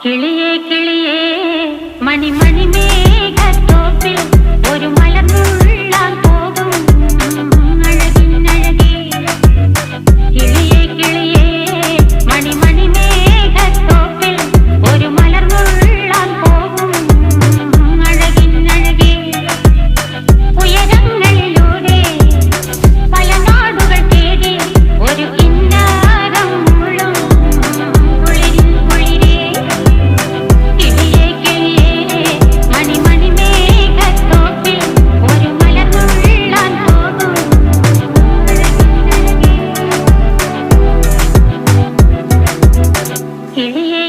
കിളിയേ കിളിയേ മണിമണി മേഘത്തോപ്പിൽ ഒരു മലർന്നുള്ളാൻ പോകും അഴകിനഴകേ. കിളിയേ കിളിയേ മണിമണി മേഘത്തോപ്പിൽ ഒരു മലർന്നുള്ളാൻ പോകും അഴകിനഴകേ. ഉയരങ്ങളിലൂടെ പല നാടുകൾ തേടി ഒരു കിന്നാരം മുള്ളും കുളിരിൻ കുളിരേ. കിളിയേ കിളിയേ മണിമണി മേഘത്തോപ്പിൽ ഒരു മലർന്നുള്ളാൻ പോകും അഴകിനഴകേ. കിളിയേ